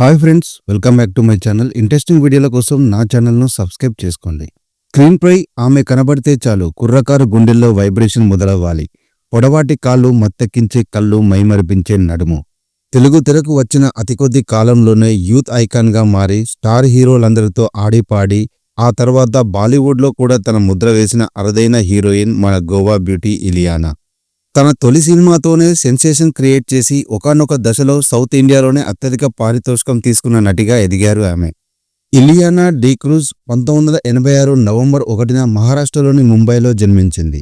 Hi friends, welcome back to my channel. Interesting వీడియోల కోసం నా ఛానల్ను సబ్స్క్రైబ్ చేసుకోండి. స్క్రీన్ పై ఆమె కనబడితే చాలు కుర్రకారు గుండెల్లో వైబ్రేషన్ మొదలవ్వాలి. పొడవాటి కాళ్ళు, మత్తెక్కించే కళ్ళు, మైమరిపించే నడుము. తెలుగు తెరకు వచ్చిన అతి కొద్ది కాలంలోనే యూత్ ఐకాన్గా మారి స్టార్ హీరోలందరితో ఆడిపాడి ఆ తర్వాత బాలీవుడ్లో కూడా తన ముద్ర వేసిన అరుదైన హీరోయిన్ మన గోవా బ్యూటీ ఇలియానా. తన తొలి సినిమాతోనే సెన్సేషన్ క్రియేట్ చేసి ఒకానొక దశలో సౌత్ ఇండియాలోనే అత్యధిక పారితోషికం తీసుకున్న నటిగా ఎదిగారు ఆమె. ఇలియానా డిక్రూజ్ 1986 నవంబర్ 1న మహారాష్ట్రలోని ముంబైలో జన్మించింది.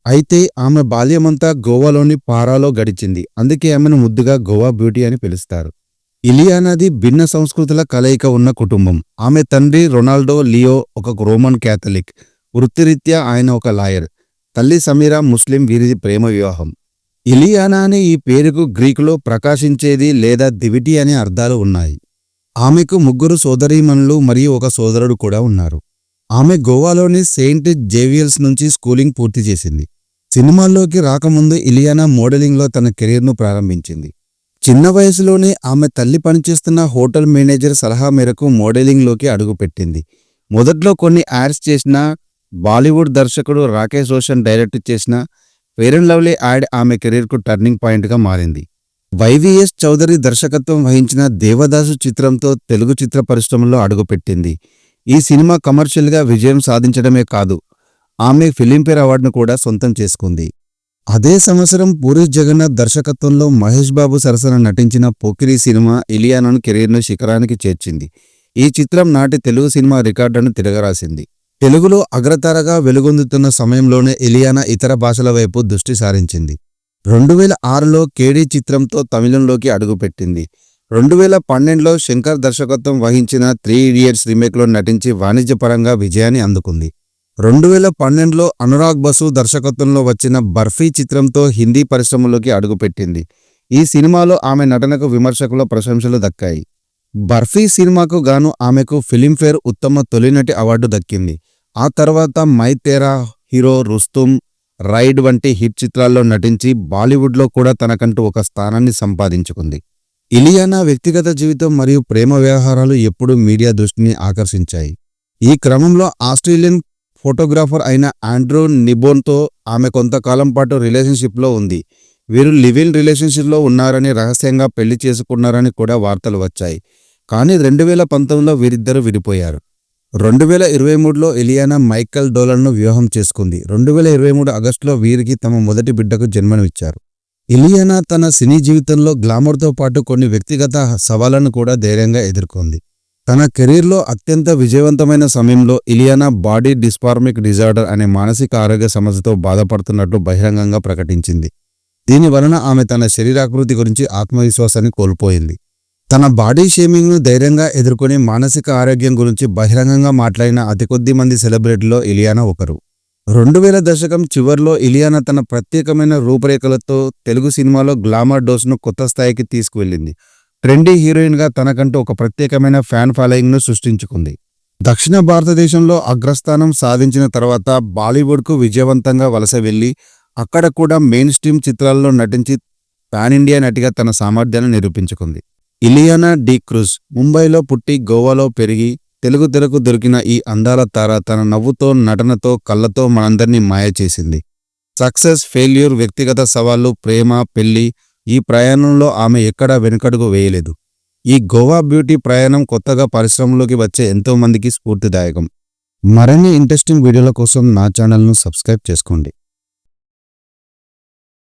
అయితే ఆమె బాల్యమంతా గోవాలోని పారాలో గడిచింది. అందుకే ఆమెను ముద్దుగా గోవా బ్యూటీ అని పిలుస్తారు. ఇలియానాది భిన్న సంస్కృతుల కలయిక ఉన్న కుటుంబం. ఆమె తండ్రి రొనాల్డో లియో ఒక రోమన్ క్యాథలిక్, వృత్తిరీత్యా ఆయన ఒక లాయర్. తల్లి సమీరా ముస్లిం. వీరిది ప్రేమ వివాహం. ఇలియానా అనే ఈ పేరుకు గ్రీకులో ప్రకాశించేది లేదా దివిటి అనే అర్థాలు ఉన్నాయి. ఆమెకు 3 సోదరీమణులు మరియు ఒక సోదరుడు కూడా ఉన్నారు. ఆమె గోవాలోని సెయింట్ జేవియర్స్ నుంచి స్కూలింగ్ పూర్తి చేసింది. సినిమాల్లోకి రాకముందు ఇలియానా మోడలింగ్లో తన కెరీర్ను ప్రారంభించింది. చిన్న వయసులోనే ఆమె తల్లి పనిచేస్తున్న హోటల్ మేనేజర్ సలహా మేరకు మోడలింగ్లోకి అడుగుపెట్టింది. మొదట్లో కొన్ని యాడ్స్ చేసినా బాలీవుడ్ దర్శకుడు రాకేష్ రోషన్ డైరెక్ట్ చేసిన ఫెయిర్ అండ్ లవ్లీ యాడ్ ఆమె కెరీర్కు టర్నింగ్ పాయింట్గా మారింది. వైవిఎస్ చౌదరి దర్శకత్వం వహించిన దేవదాసు చిత్రంతో తెలుగు చిత్ర పరిశ్రమలో అడుగుపెట్టింది. ఈ సినిమా కమర్షియల్గా విజయం సాధించడమే కాదు, ఆమె ఫిలింఫేర్ అవార్డును కూడా సొంతం చేసుకుంది. అదే సంవత్సరం పూరి జగన్నాథ్ దర్శకత్వంలో మహేష్ బాబు సరసన నటించిన పోకిరి సినిమా ఇలియానాను కెరీర్ను శిఖరానికి చేర్చింది. ఈ చిత్రం నాటి తెలుగు సినిమా రికార్డును తిరగరాసింది. తెలుగులో అగ్రతారగా వెలుగొందుతున్న సమయంలోనే ఇలియానా ఇతర భాషల వైపు దృష్టి సారించింది. 2006లో కేడీ చిత్రంతో తమిళంలోకి అడుగుపెట్టింది. 2012లో శంకర్ దర్శకత్వం వహించిన 3 ఇడియట్స్ రీమేక్లో నటించి వాణిజ్యపరంగా విజయాన్ని అందుకుంది. 2012లో అనురాగ్ బసు దర్శకత్వంలో వచ్చిన బర్ఫీ చిత్రంతో హిందీ పరిశ్రమలోకి అడుగుపెట్టింది. ఈ సినిమాలో ఆమె నటనకు విమర్శకుల ప్రశంసలు దక్కాయి. బర్ఫీ సినిమాకు గాను ఆమెకు ఫిలింఫేర్ ఉత్తమ తొలినటి అవార్డు దక్కింది. ఆ తర్వాత my Tera, hero, Rustam, ride వంటి హిట్ చిత్రాల్లో నటించి బాలీవుడ్లో కూడా తనకంటూ ఒక స్థానాన్ని సంపాదించుకుంది. ఇలియానా వ్యక్తిగత జీవితం మరియు ప్రేమ వ్యవహారాలు ఎప్పుడూ మీడియా దృష్టిని ఆకర్షించాయి. ఈ క్రమంలో ఆస్ట్రేలియన్ ఫోటోగ్రాఫర్ అయిన ఆండ్రూ నిబోన్తో ఆమె కొంతకాలం పాటు రిలేషన్షిప్లో ఉంది. వీరు లివ్ ఇన్ రిలేషన్షిప్లో ఉన్నారని, రహస్యంగా పెళ్లి చేసుకున్నారని కూడా వార్తలు వచ్చాయి. కానీ 2019లో వీరిద్దరూ విడిపోయారు. 2023లో ఇలియానా మైకల్ డోలన్ను వివాహం చేసుకుంది. 2023 ఆగస్టులో వీరికి తమ మొదటి బిడ్డకు జన్మనిచ్చారు. ఇలియానా తన సినీ జీవితంలో గ్లామర్తో పాటు కొన్ని వ్యక్తిగత సవాళ్లను కూడా ధైర్యంగా ఎదుర్కొంది. తన కెరీర్లో అత్యంత విజయవంతమైన సమయంలో ఇలియానా బాడీ డిస్ఫార్మిక్ డిజార్డర్ అనే మానసిక ఆరోగ్య సమస్యతో బాధపడుతున్నట్లు బహిరంగంగా ప్రకటించింది. దీని వలన ఆమె తన శరీరాకృతి గురించి ఆత్మవిశ్వాసాన్ని కోల్పోయింది. తన బాడీ షేమింగ్ను ధైర్యంగా ఎదుర్కొని మానసిక ఆరోగ్యం గురించి బహిరంగంగా మాట్లాడిన అతి కొద్ది మంది సెలబ్రిటీలో ఇలియానా ఒకరు. 2000 దశకం చివర్లో ఇలియానా తన ప్రత్యేకమైన రూపురేఖలతో తెలుగు సినిమాలో గ్లామర్ డోస్ను కొత్త స్థాయికి తీసుకువెళ్ళింది. ట్రెండీ హీరోయిన్గా తనకంటూ ఒక ప్రత్యేకమైన ఫ్యాన్ ఫాలోయింగ్ను సృష్టించుకుంది. దక్షిణ భారతదేశంలో అగ్రస్థానం సాధించిన తర్వాత బాలీవుడ్కు విజయవంతంగా వలస వెళ్లి అక్కడ కూడా మెయిన్ స్ట్రీమ్ చిత్రాల్లో నటించి పాన్ ఇండియా నటిగా తన సామర్థ్యాన్ని నిరూపించుకుంది. ఇలియానా డిక్రూజ్ ముంబైలో పుట్టి గోవాలో పెరిగి తెలుగు తెరకు దొరికిన ఈ అందాల తార తన నవ్వుతో, నటనతో, కళ్ళతో మనందరినీ మాయ చేసింది. సక్సెస్, ఫెయిల్యూర్, వ్యక్తిగత సవాళ్లు, ప్రేమ, పెళ్లి, ఈ ప్రయాణంలో ఆమె ఎక్కడా వెనుకడుగు వేయలేదు. ఈ గోవా బ్యూటీ ప్రయాణం కొత్తగా పరిశ్రమలోకి వచ్చే ఎంతో మందికి స్ఫూర్తిదాయకం. మరిన్ని ఇంట్రెస్టింగ్ వీడియోల కోసం నా ఛానల్ను సబ్స్క్రైబ్ చేసుకోండి.